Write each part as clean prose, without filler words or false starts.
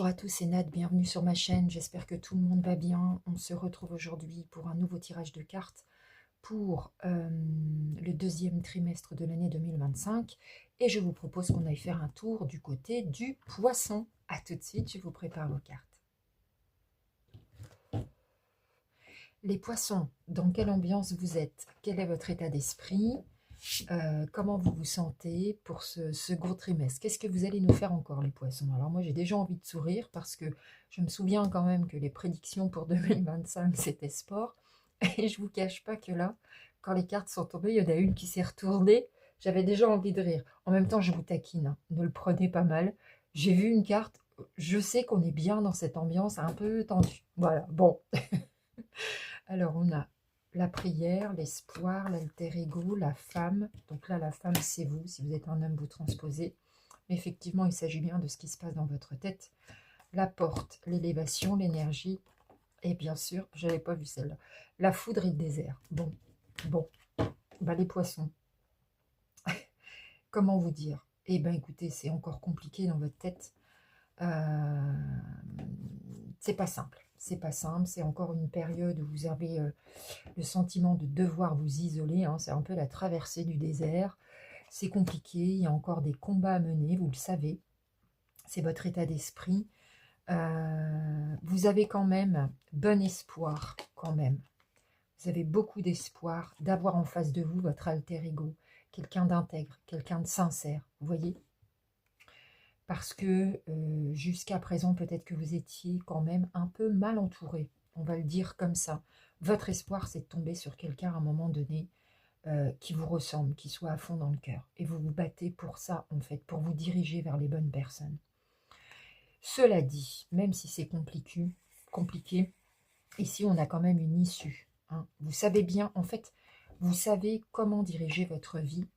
à tous, c'est Nat, bienvenue sur ma chaîne, j'espère que tout le monde va bien. On se retrouve aujourd'hui pour un nouveau tirage de cartes pour le deuxième trimestre de l'année 2025 et je vous propose qu'on aille faire un tour du côté du poisson. A tout de suite, je vous prépare vos cartes. Les poissons, dans quelle ambiance vous êtes? Quel est votre état d'esprit? Comment vous vous sentez pour ce second trimestre? Qu'est-ce que vous allez nous faire encore, les poissons? Alors moi, j'ai déjà envie de sourire parce que je me souviens quand même que les prédictions pour 2025, c'était sport. Et je vous cache pas que là, quand les cartes sont tombées, il y en a une qui s'est retournée. J'avais déjà envie de rire. En même temps, je vous taquine, hein. Ne le prenez pas mal. J'ai vu une carte, je sais qu'on est bien dans cette ambiance un peu tendue. Voilà, bon. Alors, on a la prière, l'espoir, l'alter ego, la femme. Donc là, la femme, c'est vous. Si vous êtes un homme, vous transposez. Mais effectivement, il s'agit bien de ce qui se passe dans votre tête. La porte, l'élévation, l'énergie. Et bien sûr, je n'avais pas vu celle-là. La foudre et le désert. Bon. Bah, les poissons. Comment vous dire? Eh bien, écoutez, c'est encore compliqué dans votre tête. C'est pas simple. C'est pas simple. C'est encore une période où vous avez le sentiment de devoir vous isoler, hein, c'est un peu la traversée du désert, c'est compliqué, il y a encore des combats à mener, vous le savez, c'est votre état d'esprit. Vous avez quand même bon espoir, quand même. Vous avez beaucoup d'espoir d'avoir en face de vous votre alter ego, quelqu'un d'intègre, quelqu'un de sincère, vous voyez? Parce que jusqu'à présent, peut-être que vous étiez quand même un peu mal entouré, on va le dire comme ça. Votre espoir, c'est de tomber sur quelqu'un à un moment donné qui vous ressemble, qui soit à fond dans le cœur. Et vous vous battez pour ça, en fait, pour vous diriger vers les bonnes personnes. Cela dit, même si c'est compliqué, ici, on a quand même une issue, hein. Vous savez bien, en fait, vous savez comment diriger votre vie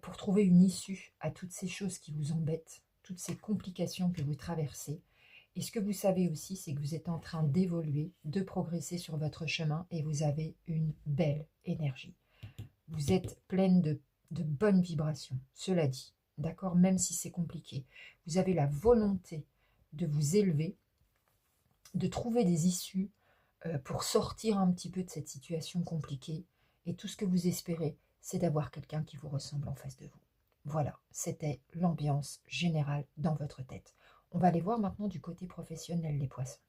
pour trouver une issue à toutes ces choses qui vous embêtent, toutes ces complications que vous traversez. Et ce que vous savez aussi, c'est que vous êtes en train d'évoluer, de progresser sur votre chemin et vous avez une belle énergie. Vous êtes pleine de bonnes vibrations, cela dit, d'accord, même si c'est compliqué. Vous avez la volonté de vous élever, de trouver des issues pour sortir un petit peu de cette situation compliquée. Et tout ce que vous espérez, c'est d'avoir quelqu'un qui vous ressemble en face de vous. Voilà, c'était l'ambiance générale dans votre tête. On va aller voir maintenant du côté professionnel, les poissons.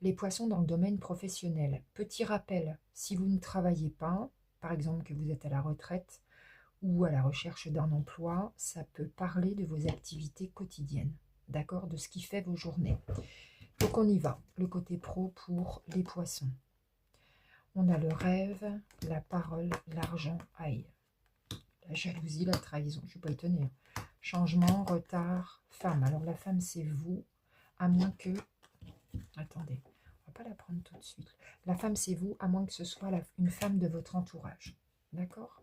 Les poissons dans le domaine professionnel. Petit rappel, si vous ne travaillez pas, par exemple que vous êtes à la retraite ou à la recherche d'un emploi, ça peut parler de vos activités quotidiennes, d'accord, de ce qui fait vos journées. Donc on y va, le côté pro pour les poissons. On a le rêve, la parole, l'argent, aïe. La jalousie, la trahison, je ne suis pas étonnée. Changement, retard, femme. Alors la femme, c'est vous, à moins que... Attendez, on va pas la prendre tout de suite. La femme, c'est vous, à moins que ce soit une femme de votre entourage. D'accord?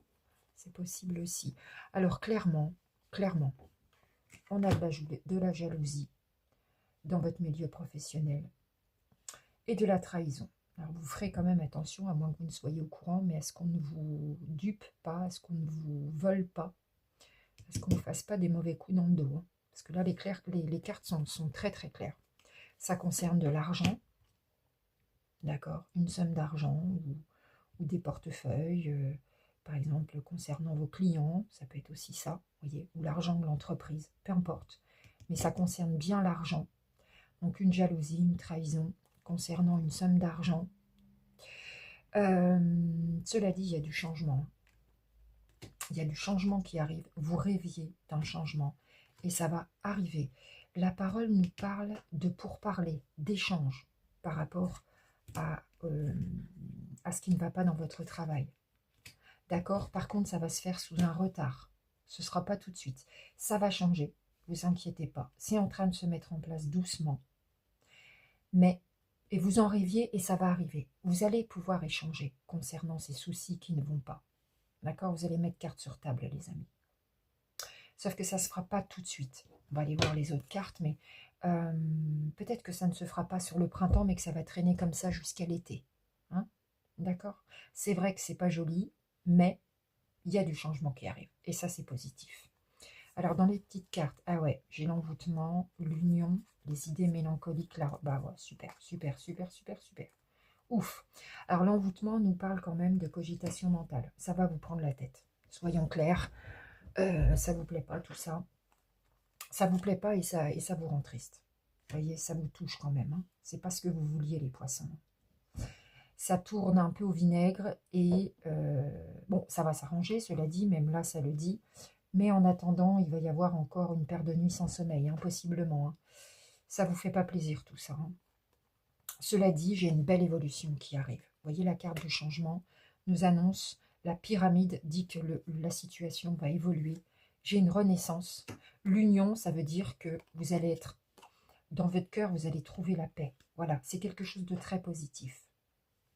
C'est possible aussi. Alors clairement, on a de la jalousie dans votre milieu professionnel et de la trahison. Alors vous ferez quand même attention, à moins que vous ne soyez au courant, mais à ce qu'on ne vous dupe pas, à ce qu'on ne vous vole pas, à ce qu'on ne fasse pas des mauvais coups dans le dos, hein. Parce que là, les cartes sont très très claires. Ça concerne de l'argent, d'accord, une somme d'argent ou des portefeuilles, par exemple concernant vos clients, ça peut être aussi ça, vous voyez, ou l'argent de l'entreprise, peu importe. Mais ça concerne bien l'argent. Donc une jalousie, une trahison concernant une somme d'argent. Cela dit, il y a du changement. Il y a du changement qui arrive. Vous rêviez d'un changement et ça va arriver. La parole nous parle de pourparler, d'échange par rapport à ce qui ne va pas dans votre travail. D'accord? Par contre, ça va se faire sous un retard. Ce ne sera pas tout de suite. Ça va changer. Ne vous inquiétez pas. C'est en train de se mettre en place doucement. Mais, et vous en rêviez et ça va arriver. Vous allez pouvoir échanger concernant ces soucis qui ne vont pas. D'accord? Vous allez mettre carte sur table, les amis. Sauf que ça ne se fera pas tout de suite. On va aller voir les autres cartes, mais peut-être que ça ne se fera pas sur le printemps, mais que ça va traîner comme ça jusqu'à l'été. Hein? D'accord? C'est vrai que c'est pas joli, mais il y a du changement qui arrive. Et ça, c'est positif. Alors, dans les petites cartes, ah ouais, j'ai l'envoûtement, l'union, les idées mélancoliques, là, bah ouais, super, super, super, super, super. Ouf. Alors, l'envoûtement nous parle quand même de cogitation mentale. Ça va vous prendre la tête. Soyons clairs, ça vous plaît pas tout ça. Ça vous plaît pas et ça vous rend triste. Vous voyez, ça vous touche quand même. Hein. C'est pas ce que vous vouliez, les poissons. Ça tourne un peu au vinaigre et bon, ça va s'arranger, cela dit, même là, ça le dit. Mais en attendant, il va y avoir encore une paire de nuits sans sommeil, hein, possiblement. Hein. Ça vous fait pas plaisir tout ça. Hein. Cela dit, j'ai une belle évolution qui arrive. Vous voyez, la carte du changement nous annonce, la pyramide dit que la situation va évoluer. J'ai une renaissance. L'union, ça veut dire que vous allez être, dans votre cœur, vous allez trouver la paix. Voilà, c'est quelque chose de très positif.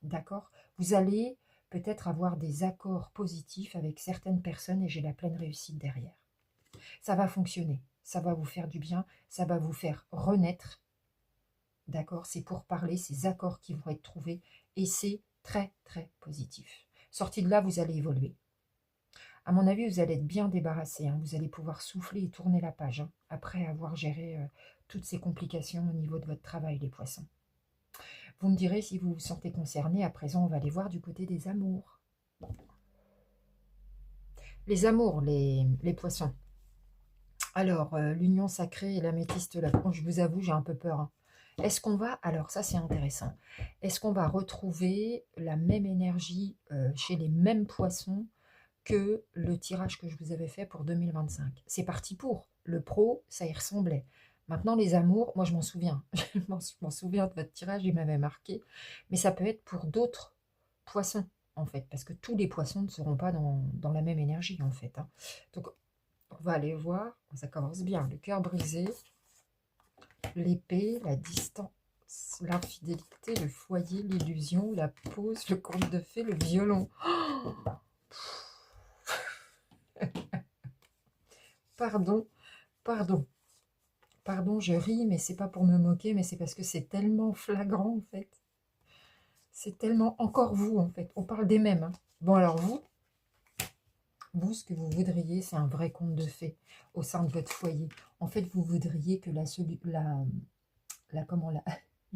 D'accord? Vous allez peut-être avoir des accords positifs avec certaines personnes et j'ai la pleine réussite derrière. Ça va fonctionner, ça va vous faire du bien, ça va vous faire renaître. D'accord? C'est pour parler, ces accords qui vont être trouvés et c'est très très positif. Sorti de là, vous allez évoluer. À mon avis, vous allez être bien débarrassé. Hein. Vous allez pouvoir souffler et tourner la page hein, après avoir géré toutes ces complications au niveau de votre travail, les poissons. Vous me direz si vous vous sentez concerné. À présent, on va aller voir du côté des amours. Les amours, les poissons. Alors, l'union sacrée et l'améthyste là. Bon, je vous avoue, j'ai un peu peur. Hein. Est-ce qu'on va, alors ça c'est intéressant, est-ce qu'on va retrouver la même énergie chez les mêmes poissons que le tirage que je vous avais fait pour 2025? C'est parti pour. Le pro, ça y ressemblait. Maintenant, les amours, moi je m'en souviens. Je m'en souviens de votre tirage, il m'avait marqué. Mais ça peut être pour d'autres poissons, en fait. Parce que tous les poissons ne seront pas dans la même énergie, en fait. Hein. Donc, on va aller voir. Ça commence bien. Le cœur brisé, l'épée, la distance, l'infidélité, le foyer, l'illusion, la pause, le conte de fées, le violon. Pardon, pardon. Pardon, je ris, mais c'est pas pour me moquer, mais c'est parce que c'est tellement flagrant, en fait. C'est tellement encore vous, en fait. On parle des mêmes. Hein. Bon, alors vous, ce que vous voudriez, c'est un vrai conte de fées au sein de votre foyer. En fait, vous voudriez que la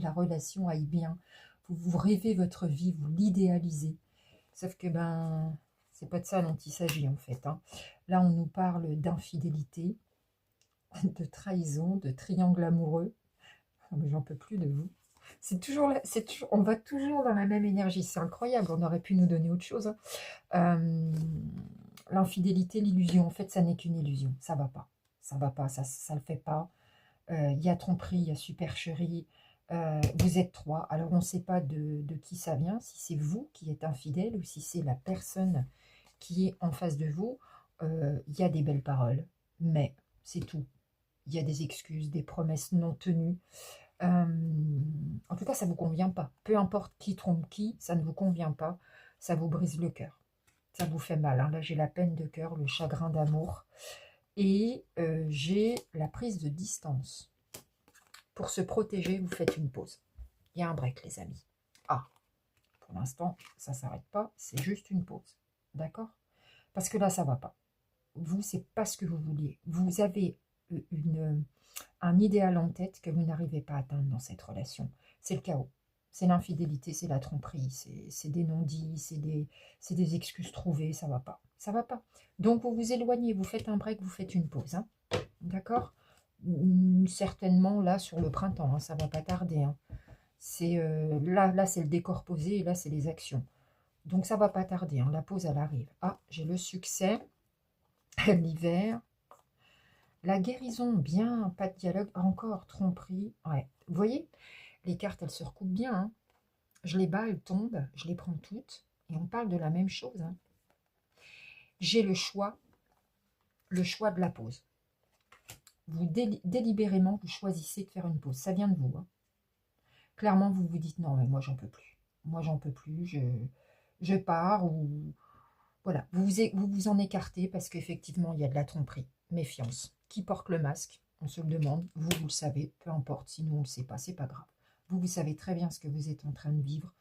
relation aille bien. Vous rêvez votre vie, vous l'idéalisez. Sauf que, ben, c'est pas de ça dont il s'agit, en fait. Hein. Là, on nous parle d'infidélité, de trahison, de triangle amoureux. Oh, mais j'en peux plus de vous. On va toujours dans la même énergie. C'est incroyable. On aurait pu nous donner autre chose. Hein. L'infidélité, l'illusion. En fait, ça n'est qu'une illusion. Ça va pas. Ça va pas. Ça le fait pas. Il y a tromperie, il y a supercherie. Vous êtes trois. Alors, on ne sait pas de qui ça vient. Si c'est vous qui êtes infidèle ou si c'est la personne qui est en face de vous. Il y a des belles paroles. Mais c'est tout. Il y a des excuses, des promesses non tenues. En tout cas, ça ne vous convient pas. Peu importe qui trompe qui, ça ne vous convient pas. Ça vous brise le cœur. Ça vous fait mal. Hein. Là, j'ai la peine de cœur, le chagrin d'amour. Et j'ai la prise de distance. Pour se protéger, vous faites une pause. Il y a un break, les amis. Ah, pour l'instant, ça ne s'arrête pas. C'est juste une pause. D'accord? Parce que là, ça ne va pas. Vous, c'est pas ce que vous vouliez. Vous avez un idéal en tête que vous n'arrivez pas à atteindre dans cette relation. C'est le chaos. C'est l'infidélité, c'est la tromperie, c'est des non-dits, c'est des excuses trouvées, ça va pas. Ça va pas. Donc vous vous éloignez, vous faites un break, vous faites une pause. Hein. D'accord? Certainement là sur le printemps, hein, ça va pas tarder. Hein. C'est là c'est le décor posé et là c'est les actions. Donc ça va pas tarder, hein, la pause elle arrive. Ah, j'ai le succès, l'hiver, la guérison, bien, pas de dialogue, encore tromperie. Ouais, vous voyez, les cartes elles se recoupent bien. Hein. Je les bats, elles tombent, je les prends toutes et on parle de la même chose. Hein. J'ai le choix de la pause. Vous délibérément, vous choisissez de faire une pause. Ça vient de vous. Hein. Clairement, vous vous dites non, mais moi j'en peux plus. Moi j'en peux plus, je pars ou voilà. Vous vous en écartez parce qu'effectivement il y a de la tromperie. Méfiance. Qui porte le masque? On se le demande. Vous le savez, peu importe. Si nous on ne le sait pas, c'est pas grave. Vous savez très bien ce que vous êtes en train de vivre.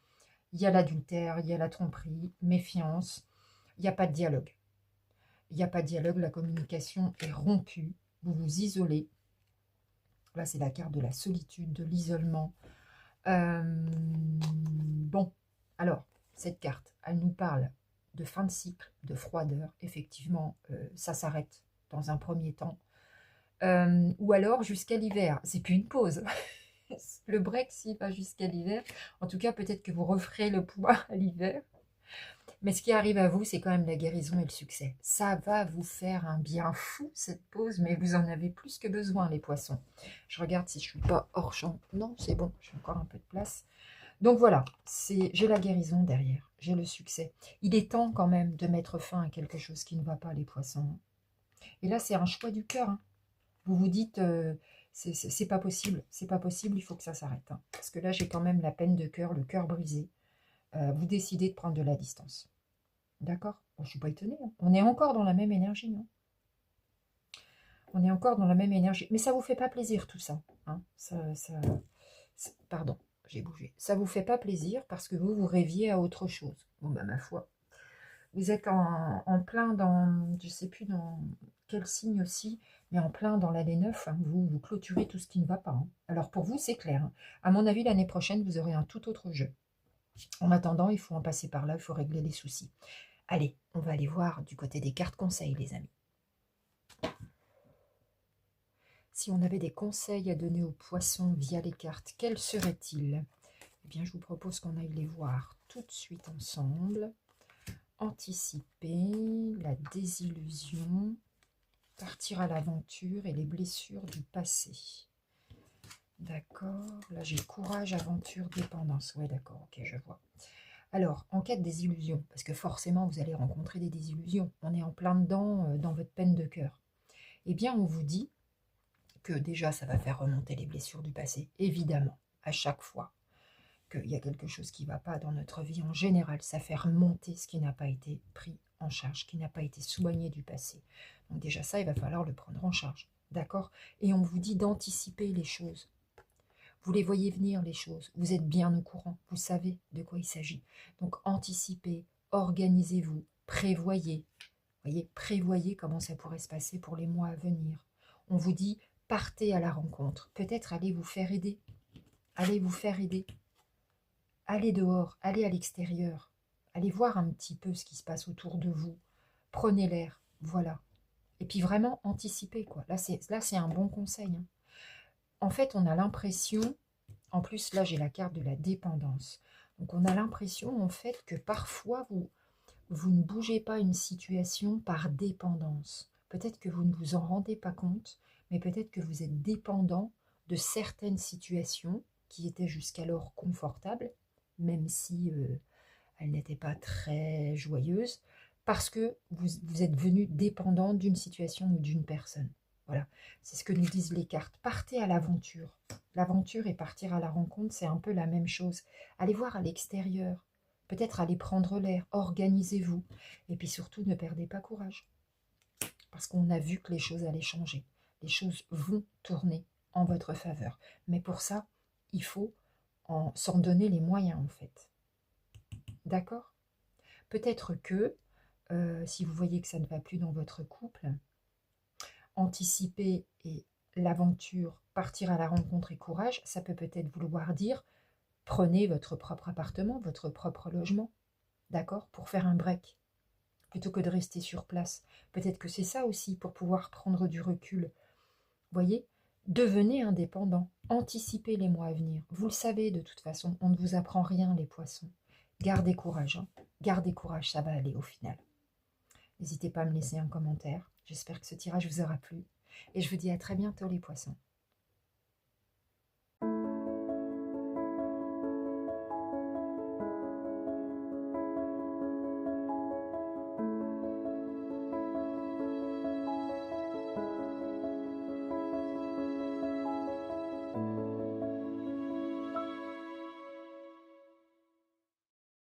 Il y a l'adultère, il y a la tromperie, méfiance. Il n'y a pas de dialogue. il n'y a pas de dialogue, la communication est rompue, vous vous isolez. Là, c'est la carte de la solitude, de l'isolement. Bon, alors, cette carte, elle nous parle de fin de cycle, de froideur. Effectivement, ça s'arrête dans un premier temps. Ou alors jusqu'à l'hiver. C'est plus une pause. Le break, s'il va jusqu'à l'hiver. En tout cas, peut-être que vous referez le poids à l'hiver. Mais ce qui arrive à vous, c'est quand même la guérison et le succès. Ça va vous faire un bien fou, cette pause, mais vous en avez plus que besoin, les poissons. Je regarde si je ne suis pas hors champ. Non, c'est bon, j'ai encore un peu de place. Donc voilà, j'ai la guérison derrière, j'ai le succès. Il est temps quand même de mettre fin à quelque chose qui ne va pas, les poissons. Et là, c'est un choix du cœur. Hein. Vous vous dites, c'est pas possible, il faut que ça s'arrête. Hein. Parce que là, j'ai quand même la peine de cœur, le cœur brisé. Vous décidez de prendre de la distance. D'accord? Bon, je ne suis pas étonnée. Hein. On est encore dans la même énergie. Hein. On est encore dans la même énergie. Mais ça ne vous fait pas plaisir tout ça. Hein. Pardon, j'ai bougé. Ça ne vous fait pas plaisir parce que vous rêviez à autre chose. Bon, bah, ma foi. Vous êtes en plein dans, je ne sais plus dans quel signe aussi, mais en plein dans l'année 9. Hein. Vous clôturez tout ce qui ne va pas. Hein. Alors pour vous, c'est clair. Hein. À mon avis, l'année prochaine, vous aurez un tout autre jeu. En attendant, il faut en passer par là, il faut régler les soucis. Allez, on va aller voir du côté des cartes conseils, les amis. Si on avait des conseils à donner aux poissons via les cartes, quels seraient-ils? Eh bien, je vous propose qu'on aille les voir tout de suite ensemble. Anticiper la désillusion, partir à l'aventure et les blessures du passé. D'accord, là j'ai courage, aventure, dépendance. Ouais, d'accord, ok, je vois. Alors, en cas de désillusion, parce que forcément vous allez rencontrer des désillusions, on est en plein dedans dans votre peine de cœur. Eh bien, on vous dit que déjà ça va faire remonter les blessures du passé, évidemment, à chaque fois qu'il y a quelque chose qui ne va pas dans notre vie en général, ça fait remonter ce qui n'a pas été pris en charge, qui n'a pas été soigné du passé. Donc déjà ça, il va falloir le prendre en charge, d'accord? Et on vous dit d'anticiper les choses. Vous les voyez venir, les choses. Vous êtes bien au courant. Vous savez de quoi il s'agit. Donc, anticipez, organisez-vous, prévoyez. Voyez, prévoyez comment ça pourrait se passer pour les mois à venir. On vous dit, partez à la rencontre. Peut-être allez vous faire aider. Allez vous faire aider. Allez dehors, allez à l'extérieur. Allez voir un petit peu ce qui se passe autour de vous. Prenez l'air, voilà. Et puis vraiment, anticipez, quoi. Là, c'est un bon conseil. Hein. En fait, on a l'impression, en plus là j'ai la carte de la dépendance, donc on a l'impression en fait que parfois vous ne bougez pas une situation par dépendance. Peut-être que vous ne vous en rendez pas compte, mais peut-être que vous êtes dépendant de certaines situations qui étaient jusqu'alors confortables, même si elles n'étaient pas très joyeuses, parce que vous êtes devenu dépendant d'une situation ou d'une personne. Voilà, c'est ce que nous disent les cartes. Partez à l'aventure. L'aventure et partir à la rencontre, c'est un peu la même chose. Allez voir à l'extérieur. Peut-être aller prendre l'air. Organisez-vous. Et puis surtout, ne perdez pas courage. Parce qu'on a vu que les choses allaient changer. Les choses vont tourner en votre faveur. Mais pour ça, il faut s'en donner les moyens, en fait. D'accord? Peut-être que, si vous voyez que ça ne va plus dans votre couple, anticiper et l'aventure, partir à la rencontre et courage, ça peut peut-être vouloir dire prenez votre propre appartement, votre propre logement, d'accord, pour faire un break, plutôt que de rester sur place. Peut-être que c'est ça aussi, pour pouvoir prendre du recul. Voyez, devenez indépendant, anticipez les mois à venir. Vous le savez de toute façon, on ne vous apprend rien les poissons. Gardez courage, hein. Gardez courage, ça va aller au final. N'hésitez pas à me laisser un commentaire. J'espère que ce tirage vous aura plu. Et je vous dis à très bientôt les poissons.